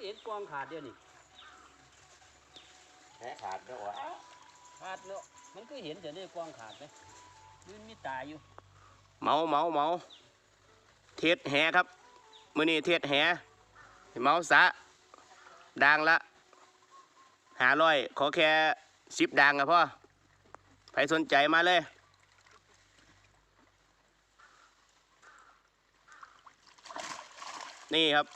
เห็นกองขาดเดียวนี่แหขาดแล้ววะขาดเนาะมันก็เห็นแต่ได้กองขาดไหมมันมีตาอยู่เมาเทศแหครับมื้อนี้เทศแหเมาสะดังละ500ขอแค่10ดังครับพ่อใครสนใจมาเลยนี่ครับ